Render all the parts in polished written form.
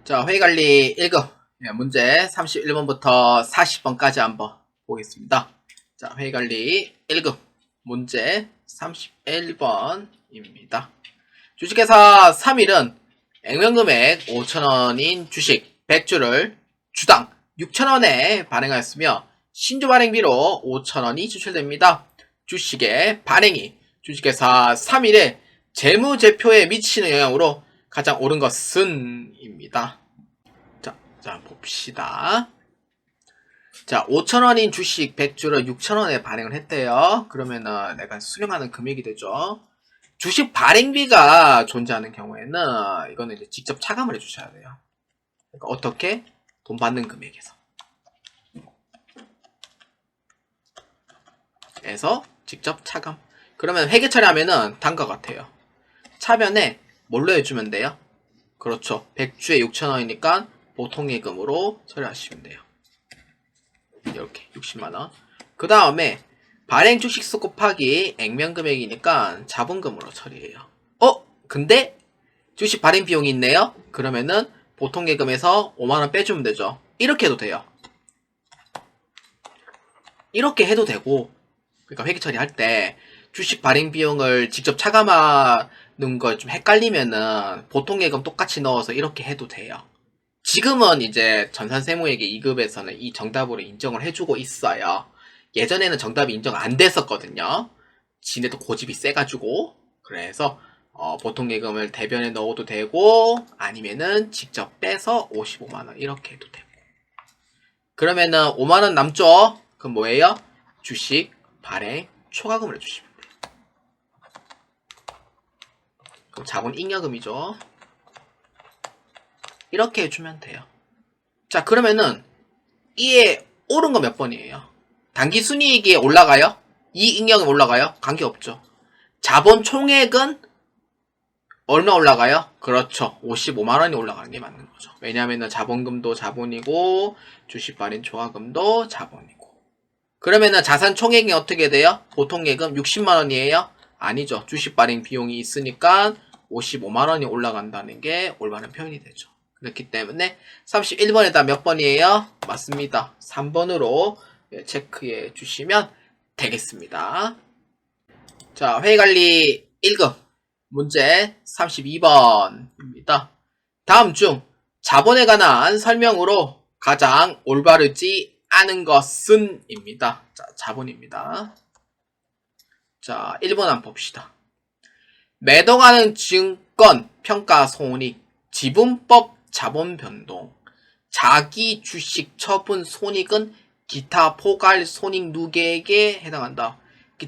자, 회의관리 1급 문제 31번부터 40번까지 한번 보겠습니다. 자, 회의관리 1급 문제 31번입니다. 주식회사 3일은 액면금액 5,000원인 주식 100주를 주당 6,000원에 발행하였으며 신주 발행비로 5,000원이 지출됩니다. 주식의 발행이 주식회사 3일의 재무제표에 미치는 영향으로 가장 옳은 것은 입니다. 자, 봅시다. 자, 5,000원인 주식 100주를 6,000원에 발행을 했대요. 그러면은 내가 수령하는 금액이 되죠. 주식 발행비가 존재하는 경우에는 이거는 이제 직접 차감을 해주셔야 돼요. 그러니까 어떻게? 돈 받는 금액에서. 에서 직접 차감. 그러면 회계 처리하면은 다음과 같아요. 차변에 뭘로 해주면 돼요? 그렇죠. 100주에 6,000원이니까 보통예금으로 처리하시면 돼요. 이렇게 60만원. 그 다음에 발행 주식수 곱하기 액면금액이니까 자본금으로 처리해요. 근데 주식 발행 비용이 있네요? 그러면은 보통예금에서 5만원 빼주면 되죠. 이렇게 해도 돼요. 이렇게 해도 되고, 그러니까 회계 처리할 때 주식 발행 비용을 직접 차감하는 걸 좀 헷갈리면은 보통예금 똑같이 넣어서 이렇게 해도 돼요. 지금은 이제 전산세무회계 2급에서는 이 정답으로 인정을 해주고 있어요. 예전에는 정답이 인정 안 됐었거든요. 지네도 고집이 세가지고. 그래서 보통예금을 대변에 넣어도 되고 아니면은 직접 빼서 55만원 이렇게 해도 되고. 그러면은 5만원 남죠? 그럼 뭐예요? 주식 발행 초과금을 해주시면 돼요. 그럼 자본 잉여금이죠. 이렇게 해주면 돼요. 자, 그러면은 이에 옳은 거 몇 번이에요? 당기순이익이 올라가요? 이익잉여금 올라가요? 관계없죠. 자본 총액은 얼마 올라가요? 그렇죠. 55만원이 올라가는 게 맞는 거죠. 왜냐하면 자본금도 자본이고 주식 발행 초과금도 자본이고. 그러면은 자산 총액이 어떻게 돼요? 보통예금 60만원이에요? 아니죠. 주식 발행 비용이 있으니까 55만원이 올라간다는 게 올바른 표현이 되죠. 그렇기 때문에 31번에다 몇 번이에요? 맞습니다. 3번으로 체크해 주시면 되겠습니다. 자, 회의관리 1급 문제 32번입니다. 다음 중 자본에 관한 설명으로 가장 올바르지 않은 것은 입니다. 자, 자본입니다. 자, 1번 한번 봅시다. 매도가는 증권 평가 손익 지분법 자본 변동 자기 주식 처분 손익은 기타 포괄 손익 누계에게 해당한다.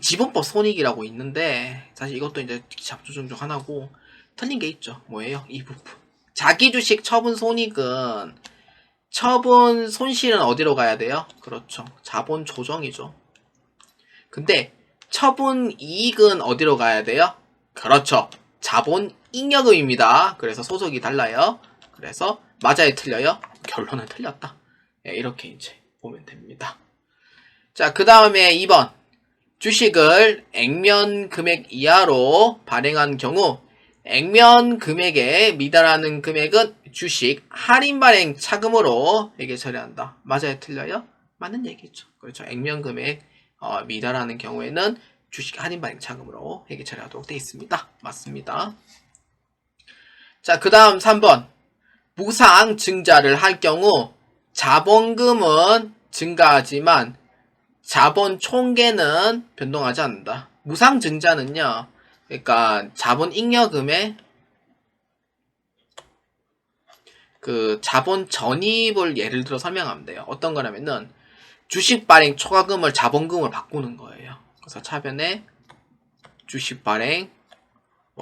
지분법 손익이라고 있는데 사실 이것도 이제 잡조정 중 하나고 틀린 게 있죠. 뭐예요? 이 부분. 자기 주식 처분 손익은 처분 손실은 어디로 가야 돼요? 그렇죠. 자본 조정이죠. 근데 처분 이익은 어디로 가야 돼요? 그렇죠. 자본 잉여금입니다. 그래서 소속이 달라요. 그래서 맞아요, 틀려요? 결론은 틀렸다. 네, 이렇게 이제 보면 됩니다. 자, 그 다음에 2번. 주식을 액면 금액 이하로 발행한 경우 액면 금액에 미달하는 금액은 주식 할인 발행 차금으로 회계 처리한다. 맞아요, 틀려요? 맞는 얘기죠. 그렇죠. 액면 금액 미달하는 경우에는 주식 할인 발행 차금으로 회계 처리하도록 되어 있습니다. 맞습니다. 자, 그 다음 3번. 무상 증자를 할 경우 자본금은 증가하지만 자본 총계는 변동하지 않는다. 무상 증자는요. 그러니까 자본 잉여금에 그 자본 전입을 예를 들어 설명하면 돼요. 어떤 거냐면은 주식 발행 초과금을 자본금을 바꾸는 거예요. 그래서 차변에 주식 발행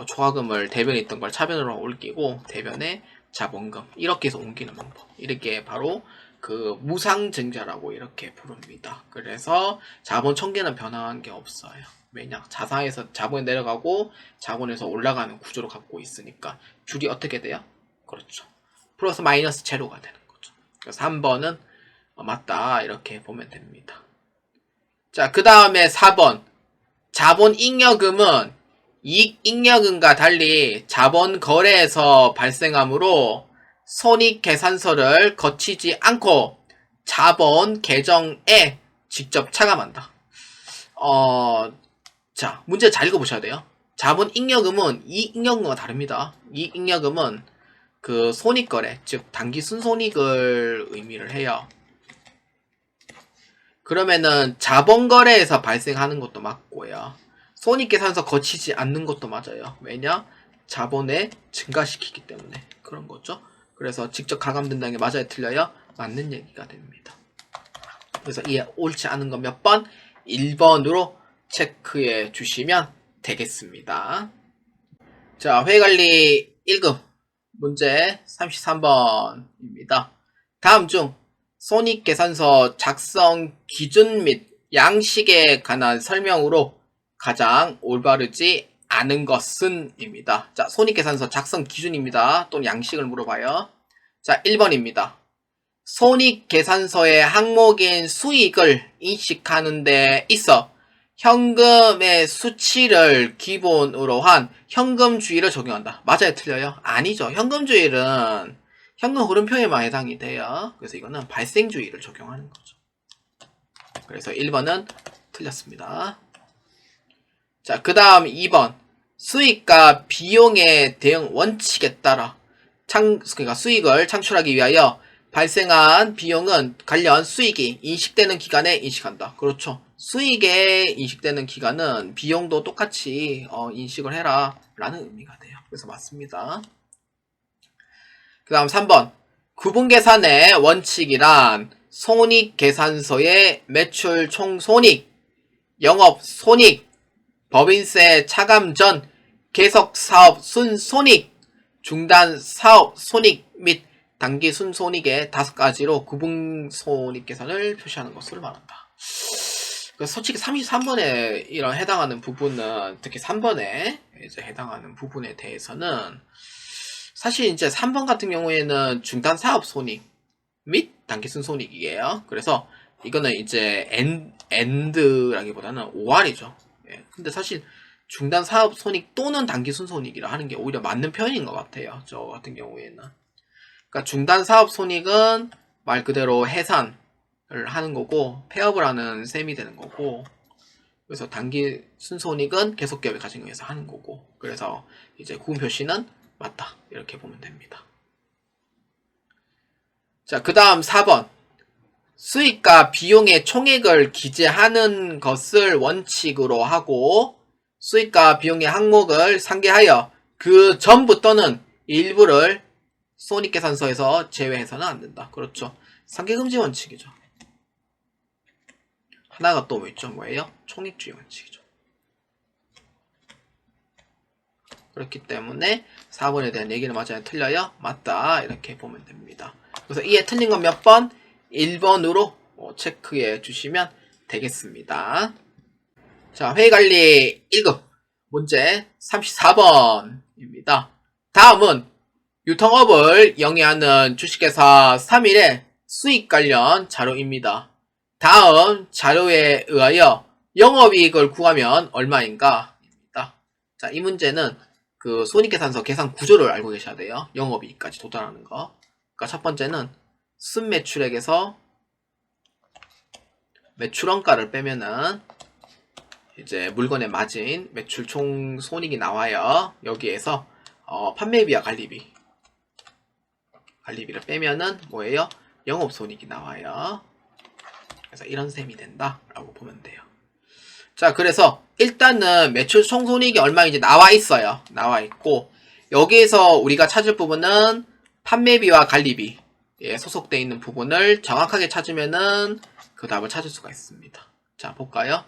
초과금을 대변에 있던 걸 차변으로 옮기고 대변에 자본금 이렇게 해서 옮기는 방법. 이렇게 바로 그 무상증자라고 이렇게 부릅니다. 그래서 자본 총계는 변화한 게 없어요. 왜냐? 자산에서 자본이 내려가고 자본에서 올라가는 구조를 갖고 있으니까 줄이 어떻게 돼요? 그렇죠. 플러스 마이너스 제로가 되는 거죠. 그래서 3번은 맞다 이렇게 보면 됩니다. 자, 그 다음에 4번. 자본 잉여금은 이익 잉여금과 달리 자본 거래에서 발생하므로 손익계산서를 거치지 않고 자본 계정에 직접 차감한다. 자, 문제 잘 읽어보셔야 돼요. 자본 잉여금은 이익잉여금과 다릅니다. 이익잉여금은 그 손익거래, 즉 단기 순손익을 의미를 해요. 그러면은 자본거래에서 발생하는 것도 맞고요. 손익계산서 거치지 않는 것도 맞아요. 왜냐? 자본에 증가시키기 때문에 그런 거죠. 그래서 직접 가감된다는 게 맞아요? 틀려요? 맞는 얘기가 됩니다. 그래서 이해 옳지 않은 건 몇 번? 1번으로 체크해 주시면 되겠습니다. 자, 회계관리 1급 문제 33번입니다. 다음 중 손익계산서 작성 기준 및 양식에 관한 설명으로 가장 올바르지 않은 것은 입니다. 자, 손익계산서 작성 기준입니다. 또는 양식을 물어봐요. 자, 1번입니다. 손익계산서의 항목인 수익을 인식하는 데 있어 현금의 수치를 기본으로 한 현금주의를 적용한다. 맞아요? 틀려요? 아니죠. 현금주의는 현금 흐름표에만 해당이 돼요. 그래서 이거는 발생주의를 적용하는 거죠. 그래서 1번은 틀렸습니다. 자, 그 다음 2번. 수익과 비용의 대응 원칙에 따라 그러니까 수익을 창출하기 위하여 발생한 비용은 관련 수익이 인식되는 기간에 인식한다. 그렇죠. 수익에 인식되는 기간은 비용도 똑같이 인식을 해라 라는 의미가 돼요. 그래서 맞습니다. 그 다음 3번. 구분계산의 원칙이란 손익계산서의 매출 총손익, 영업손익, 법인세 차감 전 계속사업 순손익, 중단사업 손익 및 단기 순손익의 5가지로 구분손익계산을 표시하는 것을 말한다. 솔직히 33번에 이런 해당하는 부분은, 특히 3번에 이제 해당하는 부분에 대해서는 사실 이제 3번 같은 경우에는 중단사업 손익 및 단기 순손익이에요. 그래서 이거는 이제 엔드라기보다는 OR이죠. 예. 근데 사실 중단 사업 손익 또는 단기 순손익이라 하는 게 오히려 맞는 표현인 것 같아요. 저 같은 경우에는. 그러니까 중단 사업 손익은 말 그대로 해산을 하는 거고 폐업을 하는 셈이 되는 거고, 그래서 단기 순손익은 계속 기업의 가진 거에서 하는 거고, 그래서 이제 구분 표시는 맞다 이렇게 보면 됩니다. 자, 그 다음 4번. 수익과 비용의 총액을 기재하는 것을 원칙으로 하고 수익과 비용의 항목을 상계하여 그 전부 또는 일부를 손익계산서에서 제외해서는 안 된다. 그렇죠. 상계금지 원칙이죠. 하나가 또 뭐 있죠? 뭐예요? 총액주의 원칙이죠. 그렇기 때문에 4번에 대한 얘기는 맞아요? 틀려요? 맞다. 이렇게 보면 됩니다. 그래서 이에 틀린 건 몇 번? 1번으로 체크해 주시면 되겠습니다. 자, 회계관리 1급 문제 34번입니다. 다음은 유통업을 영위하는 주식회사 3일의 수익 관련 자료입니다. 다음 자료에 의하여 영업이익을 구하면 얼마인가? 입니다. 자, 이 문제는 그 손익계산서 계산 구조를 알고 계셔야 돼요. 영업이익까지 도달하는 거. 그러니까 첫 번째는 순매출액에서 매출원가를 빼면은 이제 물건의 마진, 매출 총 손익이 나와요. 여기에서 판매비와 관리비를 빼면은 뭐예요? 영업손익이 나와요. 그래서 이런 셈이 된다라고 보면 돼요. 자, 그래서 일단은 매출 총 손익이 얼마인지 나와 있어요. 나와 있고 여기에서 우리가 찾을 부분은 판매비와 관리비 소속되어 있는 부분을 정확하게 찾으면은 그 답을 찾을 수가 있습니다. 자, 볼까요?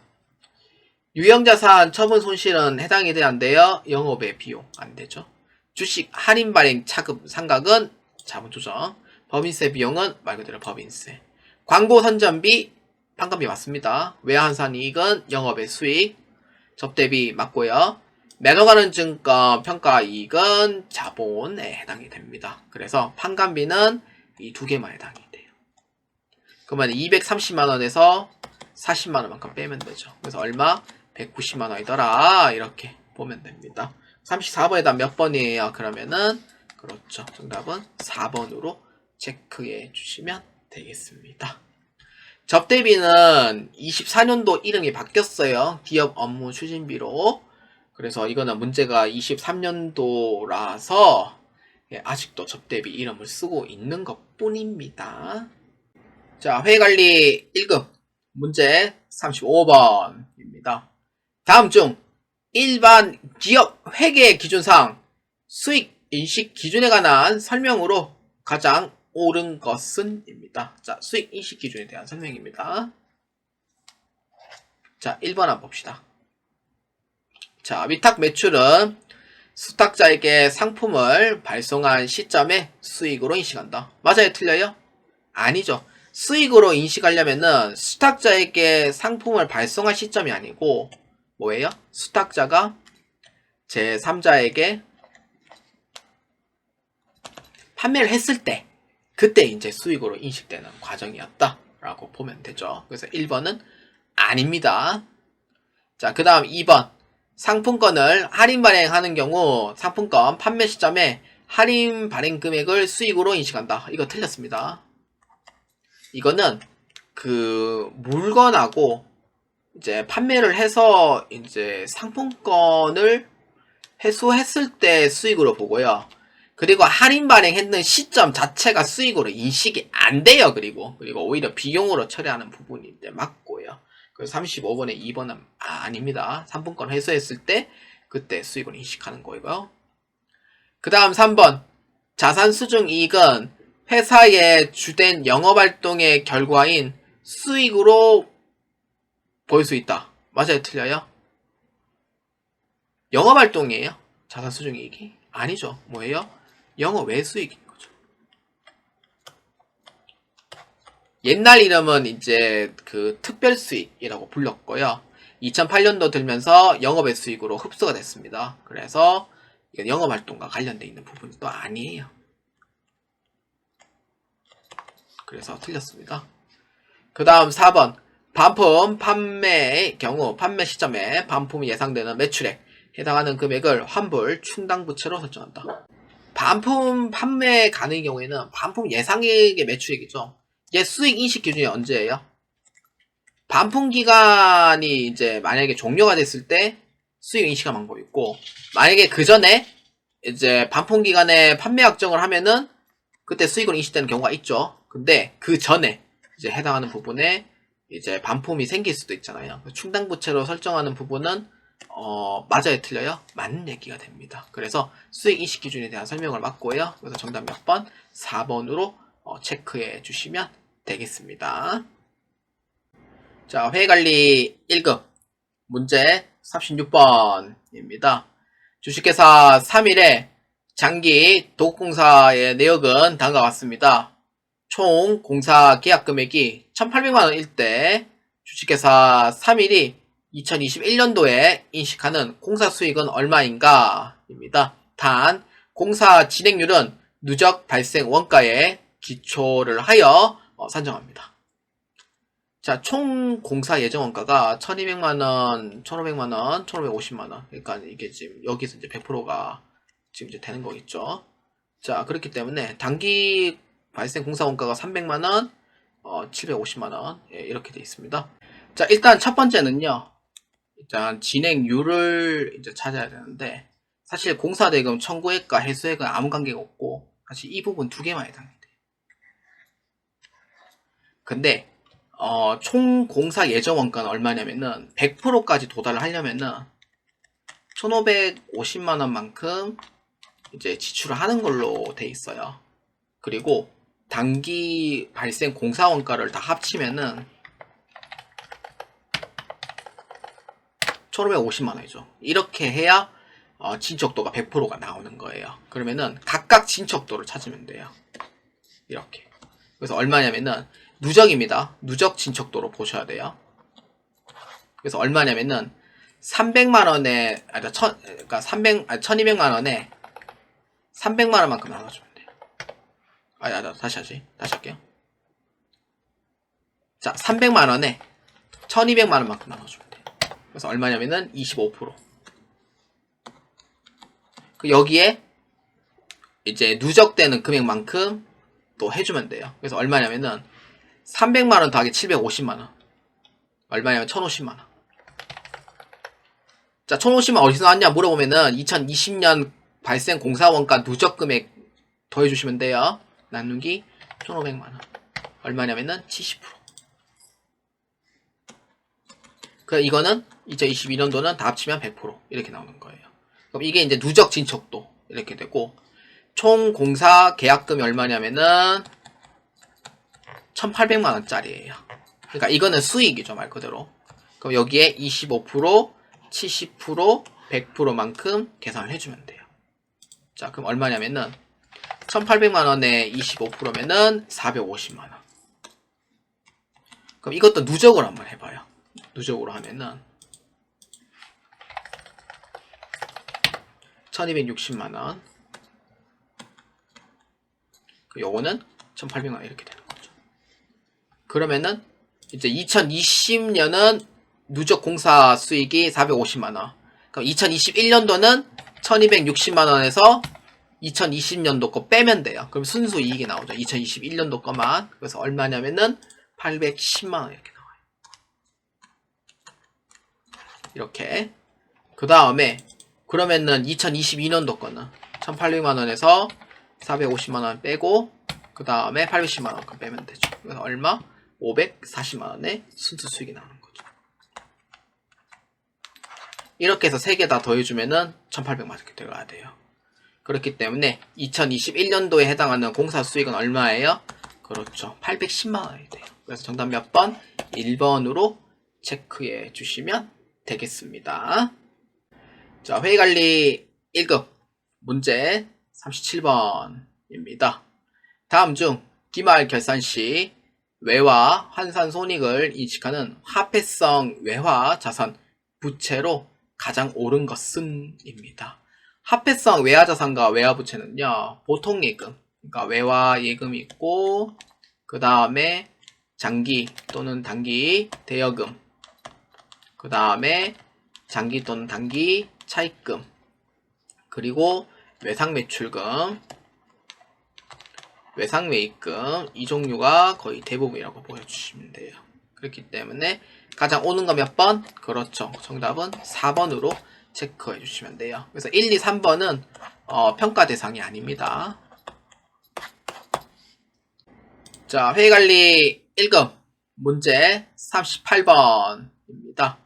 유형자산 처분 손실은 해당이 돼야 안 돼요? 영업의 비용 안 되죠. 주식 할인 발행 차급 상각은 자본 조정. 법인세 비용은 말 그대로 법인세. 광고 선전비 판관비 맞습니다. 외환산 이익은 영업의 수익. 접대비 맞고요. 매너가는 증권 평가 이익은 자본에 해당이 됩니다. 그래서 판관비는 이 두 개만 해당이 돼요. 그러면 230만원에서 40만원만큼 빼면 되죠. 그래서 얼마? 190만원이더라. 이렇게 보면 됩니다. 34번에 답 몇 번이에요? 그러면은 그렇죠. 정답은 4번으로 체크해 주시면 되겠습니다. 접대비는 24년도 이름이 바뀌었어요. 기업 업무 추진비로. 그래서 이거는 문제가 23년도라서 아직도 접대비 이름을 쓰고 있는 것 뿐입니다. 자, 회계관리 1급 문제 35번입니다. 다음 중 일반 기업 회계 기준상 수익 인식 기준에 관한 설명으로 가장 옳은 것은? 입니다. 자, 수익 인식 기준에 대한 설명입니다. 자, 1번 한번 봅시다. 자, 위탁 매출은 수탁자에게 상품을 발송한 시점에 수익으로 인식한다. 맞아요? 틀려요? 아니죠. 수익으로 인식하려면은 수탁자에게 상품을 발송한 시점이 아니고 뭐예요? 수탁자가 제3자에게 판매를 했을 때 그때 이제 수익으로 인식되는 과정이었다 라고 보면 되죠. 그래서 1번은 아닙니다. 자, 그 다음 2번 상품권을 할인 발행하는 경우 상품권 판매 시점에 할인 발행 금액을 수익으로 인식한다. 이거 틀렸습니다. 이거는 그 물건하고 이제 판매를 해서 이제 상품권을 회수했을 때 수익으로 보고요. 그리고 할인 발행했는 시점 자체가 수익으로 인식이 안 돼요. 그리고 오히려 비용으로 처리하는 부분이 이제 맞고요. 그래서 35번에 2번은 아닙니다. 상품권 회수했을 때 그때 수익을 인식하는 거고요. 그 다음 3번 자산 수중 이익은 회사의 주된 영업활동의 결과인 수익으로 보일 수 있다. 맞아요? 틀려요? 영업활동이에요? 자산 수중 이익이? 아니죠. 뭐예요? 영업 외수익인 거죠. 옛날 이름은 이제 그 특별수익이라고 불렀고요. 2008년도 들면서 영업의 수익으로 흡수가 됐습니다. 그래서 이건 영업활동과 관련되어 있는 부분이 또 아니에요. 그래서 틀렸습니다. 그 다음 4번 반품 판매의 경우 판매 시점에 반품이 예상되는 매출액 해당하는 금액을 환불 충당부채로 설정한다. 반품 판매 가능의 경우에는 반품 예상액의 매출액이죠. 얘 수익 인식 기준이 언제예요? 반품 기간이 이제 만약에 종료가 됐을 때 수익 인식한 방법이 있고, 만약에 그 전에 이제 반품 기간에 판매 약정을 하면은 그때 수익으로 인식되는 경우가 있죠. 근데 그 전에 이제 해당하는 부분에 이제 반품이 생길 수도 있잖아요. 충당부채로 설정하는 부분은 맞아요? 틀려요? 맞는 얘기가 됩니다. 그래서 수익 인식 기준에 대한 설명을 맞고요. 그래서 정답 몇 번? 4번으로 체크해 주시면 되겠습니다. 자, 회계관리 1급 문제 36번입니다. 주식회사 3일에 장기 도급공사의 내역은 다음과 같습니다. 총 공사 계약 금액이 1,800만원일 때 주식회사 3일이 2021년도에 인식하는 공사 수익은 얼마인가? 입니다. 단, 공사 진행률은 누적 발생 원가에 기초를 하여 산정합니다. 자, 총 공사 예정 원가가 1,200만원, 1,500만원, 1,550만원. 그러니까 이게 지금 여기서 이제 100%가 지금 이제 되는 거겠죠. 자, 그렇기 때문에 단기 발생 공사 원가가 300만원, 750만원. 예, 이렇게 되어 있습니다. 자, 일단 첫 번째는요. 일단 진행률을 이제 찾아야 되는데, 사실 공사 대금 청구액과 해소액은 아무 관계가 없고, 사실 이 부분 두 개만 해당이 돼요. 근데 총 공사 예정 원가는 얼마냐면은 100%까지 도달을 하려면은 1,550만원만큼 이제 지출을 하는 걸로 돼 있어요. 그리고 단기 발생 공사 원가를 다 합치면은 1,550만원이죠. 이렇게 해야 진척도가 100%가 나오는 거예요. 그러면은 각각 진척도를 찾으면 돼요. 이렇게. 그래서 얼마냐면은 누적입니다. 누적 진척도로 보셔야 돼요. 그래서 얼마냐면은 300만원에 그러니까 1200만원에 300만원만큼 나눠주면 돼요. 다시 할게요. 자, 300만원에 1200만원만큼 나눠주면 돼요. 그래서 얼마냐면은 25%. 여기에 이제 누적되는 금액만큼 또 해주면 돼요. 그래서 얼마냐면은 300만원 더하기 750만원. 얼마냐면 1050만원. 자, 1050만원 어디서 나왔냐 물어보면은 2020년 발생 공사원가 누적금액 더해주시면 돼요. 나누기 1500만원. 얼마냐면은 70%. 그 이거는 2022년도는 다 합치면 100% 이렇게 나오는 거예요. 그럼 이게 이제 누적 진척도 이렇게 되고, 총 공사 계약금이 얼마냐면은 1800만원짜리예요. 그러니까 이거는 수익이죠, 말 그대로. 그럼 여기에 25%, 70%, 100%만큼 계산을 해주면 돼요. 자, 그럼 얼마냐면은 1800만원에 25%면은 450만원. 그럼 이것도 누적으로 한번 해봐요. 누적으로 하면은 1260만원. 요거는 1800만원 이렇게 되는 거죠. 그러면은 이제 2020년은 누적 공사 수익이 450만원. 그럼 2021년도는 1260만원에서 2020년도 거 빼면 돼요. 그럼 순수 이익이 나오죠. 2021년도 거만. 그래서 얼마냐면은 810만원 이렇게 나와요. 이렇게. 그 다음에 그러면은 2022년도 거는 1800만원에서 450만원 빼고 그 다음에 810만원 빼면 되죠. 그래서 얼마? 540만원의 순수 수익이 나오는 거죠. 이렇게 해서 3개 다 더해주면은 1800만원 들어가야 돼요. 그렇기 때문에 2021년도에 해당하는 공사 수익은 얼마예요? 그렇죠. 810만원이 돼요. 그래서 정답 몇 번? 1번으로 체크해 주시면 되겠습니다. 자, 회의관리 1급 문제 37번입니다. 다음 중 기말 결산 시 외화 환산 손익을 인식하는 화폐성 외화 자산 부채로 가장 옳은 것은 입니다. 화폐성 외화 자산과 외화 부채는요, 보통 예금, 그러니까 외화 예금이 있고, 그 다음에 장기 또는 단기 대여금, 그 다음에 장기 또는 단기 차입금, 그리고 외상매출금, 외상매입금, 이 종류가 거의 대부분이라고 보여주시면 돼요. 그렇기 때문에 가장 오는 거 몇 번? 그렇죠. 정답은 4번으로 체크해 주시면 돼요. 그래서 1, 2, 3번은 평가 대상이 아닙니다. 자, 회의관리 1급 문제 38번입니다.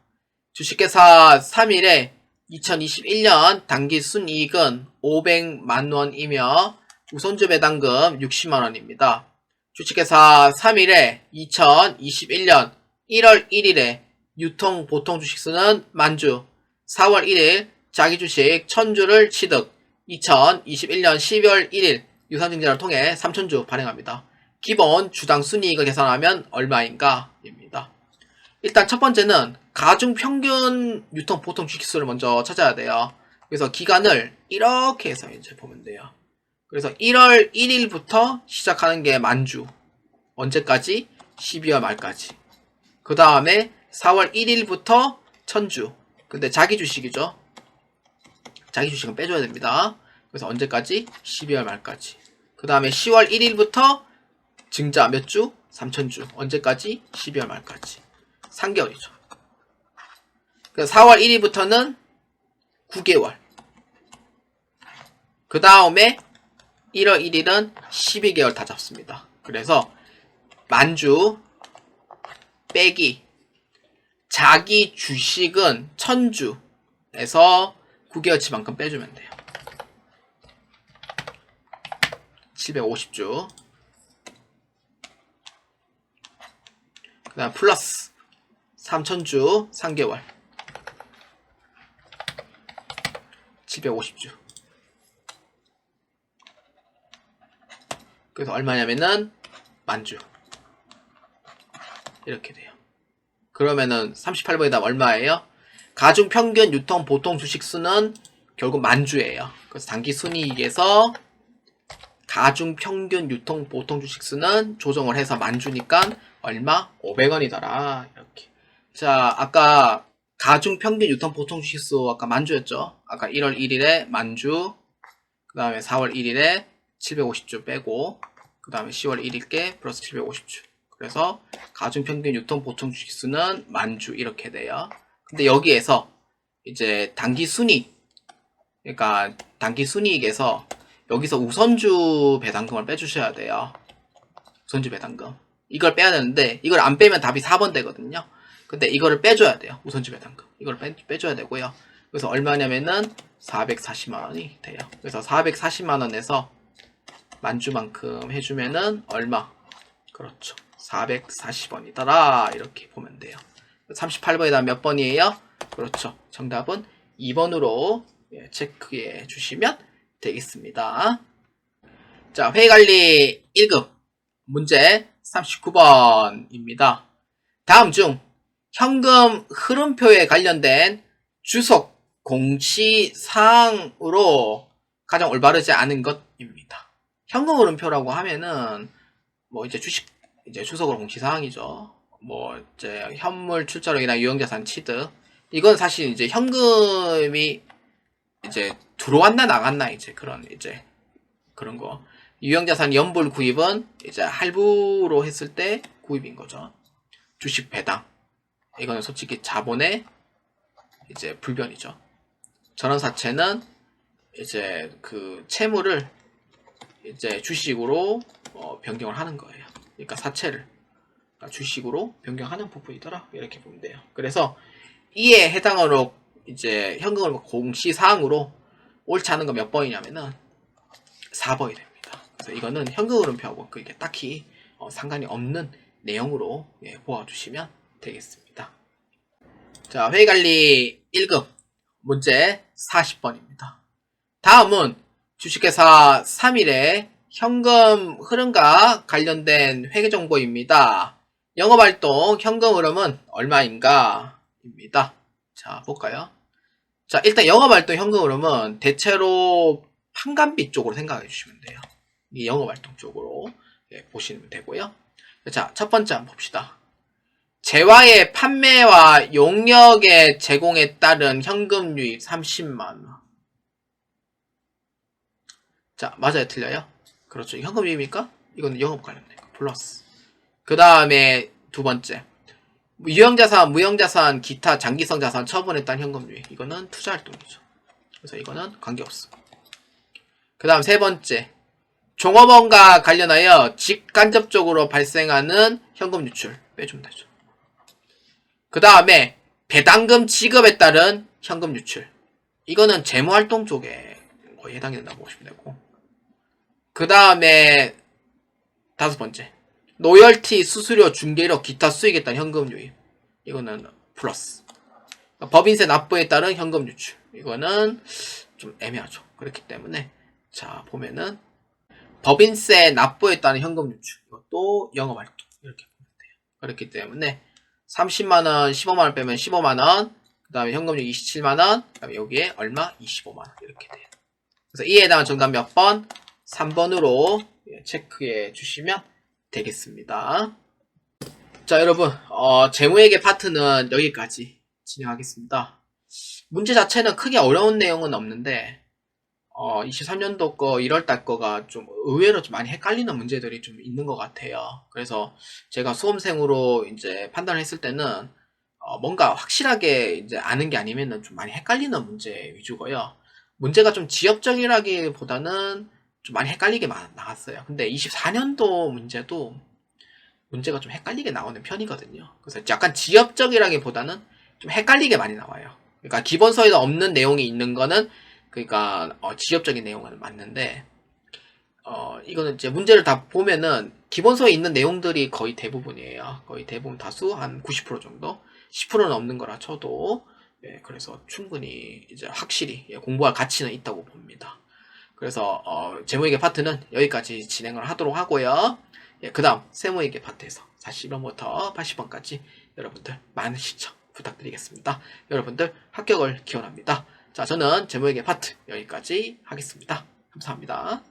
주식회사 3일에 2021년 당기순이익은 500만원이며 우선주 배당금 60만원입니다. 주식회사 3일에 2021년 1월 1일에 유통 보통 주식수는 만주, 4월 1일 자기 주식 1000주를 취득, 2021년 12월 1일 유상증자를 통해 3000주 발행합니다. 기본 주당 순이익을 계산하면 얼마인가? 입니다. 일단 첫 번째는 가중 평균 유통 보통 주식수를 먼저 찾아야 돼요. 그래서 기간을 이렇게 해서 이제 보면 돼요. 그래서 1월 1일부터 시작하는 게 만주. 언제까지? 12월 말까지. 그 다음에 4월 1일부터 1000주. 근데 자기 주식이죠. 자기 주식은 빼줘야 됩니다. 그래서 언제까지? 12월 말까지. 그 다음에 10월 1일부터 증자 몇 주? 3000주. 언제까지? 12월 말까지. 3개월이죠. 그래서 4월 1일부터는 9개월. 그 다음에 1월 1일은 12개월 다 잡습니다. 그래서 만주 빼기 자기 주식은 1000주에서 9개월치만큼 빼주면 돼요. 750주. 그 다음 플러스 3000주 3개월 750주. 그래서 얼마냐면은 만주. 이렇게 돼요. 그러면은 38번에 답 얼마예요? 가중 평균 유통 보통 주식 수는 결국 만주예요. 그래서 단기 순이익에서 가중 평균 유통 보통 주식 수는 조정을 해서 만주니까 얼마? 500원이더라. 이렇게. 자, 아까 가중 평균 유통 보통 주식 수 아까 만주였죠? 아까 1월 1일에 만주, 그 다음에 4월 1일에 750주 빼고 그 다음에 10월 1일께 플러스 750주. 그래서 가중평균 유통 보통 주식수는 10,000주 이렇게 돼요. 근데 여기에서 이제 단기 순이익, 그러니까 단기 순이익에서 여기서 우선주 배당금을 빼주셔야 돼요. 우선주 배당금. 이걸 빼야 되는데 이걸 안 빼면 답이 4번 되거든요. 근데 이거를 빼줘야 돼요. 우선주 배당금. 이걸 빼줘야 되고요. 그래서 얼마냐면은 440만원이 돼요. 그래서 440만원에서 10,000주만큼 해주면은 얼마? 그렇죠. 440원이더라. 이렇게 보면 돼요. 38번에다 몇 번이에요? 그렇죠. 정답은 2번으로 체크해 주시면 되겠습니다. 자, 회의관리 1급 문제 39번입니다. 다음 중 현금 흐름표에 관련된 주석 공시사항으로 가장 올바르지 않은 것입니다. 현금 흐름표라고 하면은 뭐 이제 주석으로 공시사항이죠. 뭐 이제 현물 출자력이나 유형자산 취득, 이건 사실 이제 현금이 이제 들어왔나 나갔나 이제 그런 거. 유형자산 연불 구입은 이제 할부로 했을 때 구입인 거죠. 주식 배당, 이거는 솔직히 자본의 이제 불변이죠. 전환사채는 이제 그 채무를 이제 주식으로 변경을 하는 거예요. 그러니까 사채를 주식으로 변경하는 부분이더라. 이렇게 보면 돼요. 그래서 이에 해당으로 이제 현금을 공시사항으로 옳지 않은 거 몇 번이냐면은 4번이 됩니다. 그래서 이거는 현금 흐름표하고 그게 딱히 상관이 없는 내용으로 보아주시면 되겠습니다. 자, 회의관리 1급 문제 40번입니다. 다음은 주식회사 3일의 현금 흐름과 관련된 회계정보입니다. 영업활동 현금 흐름은 얼마인가? 입니다. 자, 볼까요? 자, 일단 영업활동 현금 흐름은 대체로 판관비 쪽으로 생각해 주시면 돼요. 이 영업활동 쪽으로 보시면 되고요. 자, 첫 번째 한번 봅시다. 재화의 판매와 용역의 제공에 따른 현금 유입 30만원. 자, 맞아요? 틀려요? 그렇죠. 현금 유입입니까? 이건 영업 관련된 거. 플러스. 그 다음에 두 번째. 유형자산, 무형자산, 기타 장기성 자산 처분에 따른 현금 유입. 이거는 투자활동이죠. 그래서 이거는 관계없어. 그 다음 세 번째. 종업원과 관련하여 직간접적으로 발생하는 현금 유출. 빼주면 되죠. 그 다음에 배당금 지급에 따른 현금 유출. 이거는 재무활동 쪽에 거의 해당이 된다고 보시면 되고. 그 다음에 다섯 번째. 로열티, 수수료, 중개료, 기타 수익에 따른 현금 유입. 이거는 플러스. 법인세 납부에 따른 현금 유출. 이거는 좀 애매하죠. 그렇기 때문에 자, 보면은 법인세 납부에 따른 현금 유출. 이것도 영업활동. 이렇게 보면 돼요. 그렇기 때문에 30만원, 15만원 빼면 15만원, 그 다음에 현금률 27만원, 그 다음에 여기에 얼마? 25만원. 이렇게 돼요. 그래서 이에 해당한 정답 몇 번? 3번으로 체크해 주시면 되겠습니다. 자, 여러분, 재무회계 파트는 여기까지 진행하겠습니다. 문제 자체는 크게 어려운 내용은 없는데, 23년도 거 1월달 거가 좀 의외로 좀 많이 헷갈리는 문제들이 좀 있는 것 같아요. 그래서 제가 수험생으로 이제 판단을 했을 때는 뭔가 확실하게 이제 아는 게 아니면은 좀 많이 헷갈리는 문제 위주고요. 문제가 좀 지엽적이라기보다는 좀 많이 헷갈리게 나왔어요. 근데 24년도 문제도 문제가 좀 헷갈리게 나오는 편이거든요. 그래서 약간 지엽적이라기보다는 좀 헷갈리게 많이 나와요. 그러니까 기본서에도 없는 내용이 있는 거는 그러니까 지엽적인 내용은 맞는데 이거는 이제 문제를 다 보면은 기본서에 있는 내용들이 거의 대부분이에요. 거의 대부분 다수 한 90% 정도, 10%는 없는 거라 쳐도 그래서 충분히 이제 확실히 공부할 가치는 있다고 봅니다. 그래서 재무회계 파트는 여기까지 진행을 하도록 하고요. 그 다음 세무회계 파트에서 41번부터 80번까지 여러분들 많은 시청 부탁드리겠습니다. 여러분들 합격을 기원합니다. 자, 저는 재무회계 파트 여기까지 하겠습니다. 감사합니다.